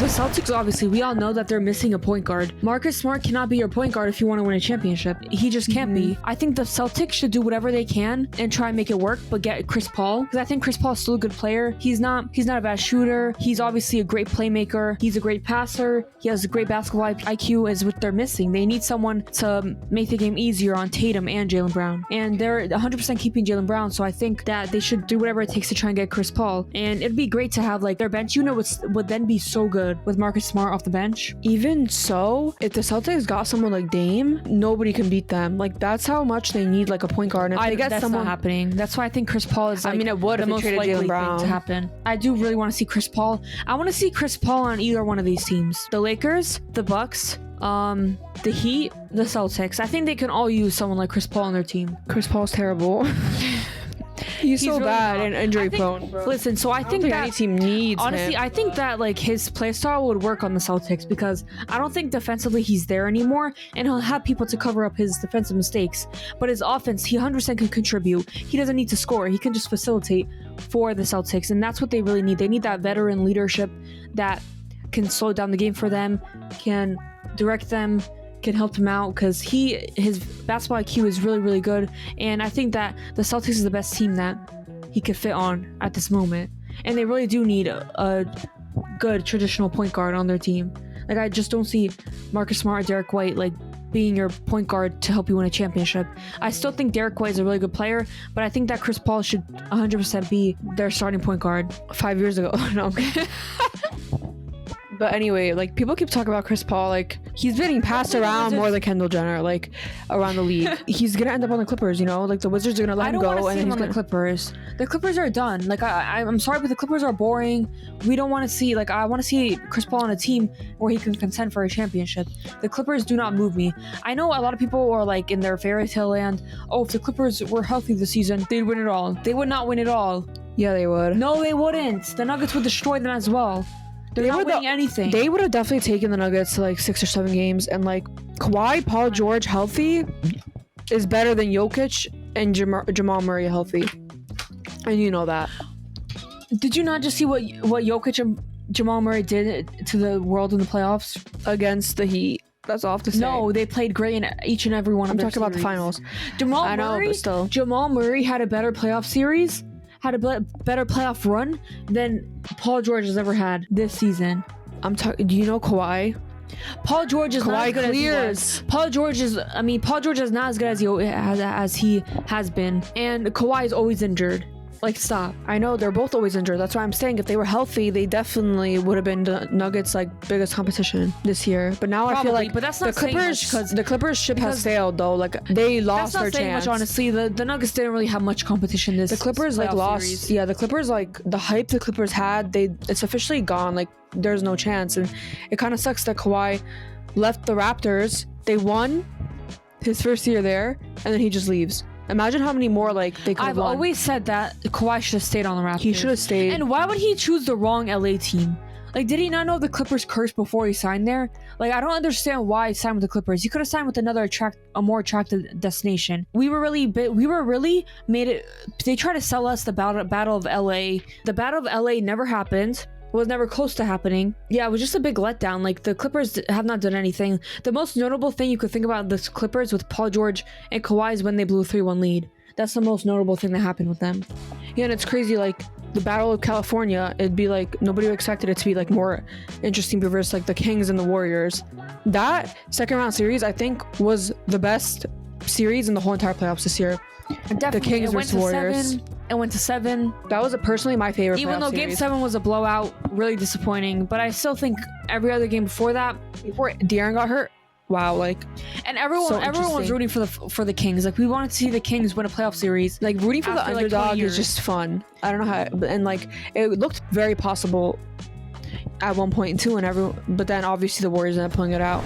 The Celtics, obviously, we all know that they're missing a point guard. Marcus Smart cannot be your point guard if you want to win a championship. He just can't be. I think the Celtics should do whatever they can and try and make it work, but get Chris Paul, because I think Chris Paul is still a good player. He's not a bad shooter. He's obviously a great playmaker. He's a great passer. He has a great basketball IQ, is what they're missing. They need someone to make the game easier on Tatum and Jaylen Brown. And they're 100% keeping Jaylen Brown, so I think that they should do whatever it takes to try and get Chris Paul. And it'd be great to have, like, their bench unit would then be so good with Marcus Smart off the bench. Even so, if the Celtics got someone like Dame, nobody can beat them. Like, that's how much they need, like, a point guard. And if they get that's someone not happening. That's why I think Chris Paul is, like, I mean, it would the if they most traded likely Jaylen thing Brown to happen. I do really want to see Chris Paul. I want to see Chris Paul on either one of these teams. The Lakers, the Bucks, the Heat, the Celtics. I think they can all use someone like Chris Paul on their team. Chris Paul's terrible. He's so really bad not. and injury prone, bro. Listen, so I think think that any team needs honestly, him. I think that, like, his play style would work on the Celtics, because I don't think defensively he's there anymore, and he'll have people to cover up his defensive mistakes. But his offense, he 100% can contribute. He doesn't need to score. He can just facilitate for the Celtics, and that's what they really need. They need that veteran leadership that can slow down the game for them, can direct them, can help him out, because his basketball IQ is really, really good. And I think that the Celtics is the best team that he could fit on at this moment. And they really do need a good traditional point guard on their team. Like, I just don't see Marcus Smart or Derek White, like, being your point guard to help you win a championship. I still think Derek White is a really good player, but I think that Chris Paul should 100% be their starting point guard 5 years ago. No, I'm kidding. But anyway, like, people keep talking about Chris Paul, like, he's getting passed around more than Kendall Jenner, like, around the league. He's gonna end up on the Clippers, you know, like, the Wizards are gonna let him go. I don't want to see him on the Clippers. The Clippers are done. Like, I'm sorry, but the Clippers are boring. We don't want to see, like, I want to see Chris Paul on a team where he can contend for a championship. The Clippers do not move me. I know a lot of people are, like, in their fairy tale land. Oh, if the Clippers were healthy this season, they'd win it all. They would not win it all. Yeah, they would. No, they wouldn't. The Nuggets would destroy them as well. They're not winning anything. They would have definitely taken the Nuggets to, like, 6 or 7 games. And, like, Kawhi, Paul George healthy is better than Jokic and Jamal Murray healthy. And you know that. Did you not just see what Jokic and Jamal Murray did to the world in the playoffs? Against the Heat. That's off to say. No, they played great in each and every one of their I'm talking about the finals. Jamal Murray had a better playoff series, had a better playoff run than Paul George has ever had this season. Do you know Kawhi? Paul George is not as good as he was. Paul George is not as good as he has been, and Kawhi is always injured. Like, stop. I know, they're both always injured. That's why I'm saying if they were healthy, they definitely would have been the Nuggets' like biggest competition this year. But now I feel like but that's not the Clippers, because the Clippers ship has sailed though. Like, they lost their chance. That's not saying much, honestly. The Nuggets didn't really have much competition this. The Clippers like lost. Series. Yeah, the Clippers, like, the hype the Clippers had, it's officially gone. Like, there's no chance, and it kind of sucks that Kawhi left the Raptors. They won his first year there, and then he just leaves. Imagine how many more, like, they could have won. I've always said that Kawhi should have stayed on the Raptors. He should have stayed. And why would he choose the wrong LA team? Like, did he not know the Clippers curse before he signed there? Like, I don't understand why he signed with the Clippers. He could have signed with a more attractive destination. We were really made it. They tried to sell us the Battle of LA. The Battle of LA never happened. Was never close to happening. Yeah, it was just a big letdown. Like, the Clippers have not done anything. The most notable thing you could think about the Clippers with Paul George and Kawhi is when they blew a 3-1 lead. That's the most notable thing that happened with them. Yeah, and it's crazy, like, the Battle of California, it'd be like, nobody expected it to be like more interesting versus like the Kings and the Warriors. That second round series, I think, was the best series in the whole entire playoffs this year. Definitely. The Kings versus Warriors. It went to 7. That was personally my favorite. Even though series. Game 7 was a blowout, really disappointing. But I still think every other game before that, before De'Aaron got hurt, wow, like, and everyone was rooting for the Kings. Like, we wanted to see the Kings win a playoff series. Like, rooting for the underdog is just fun. I don't know how, and like, it looked very possible at one point too, but then obviously the Warriors ended up pulling it out.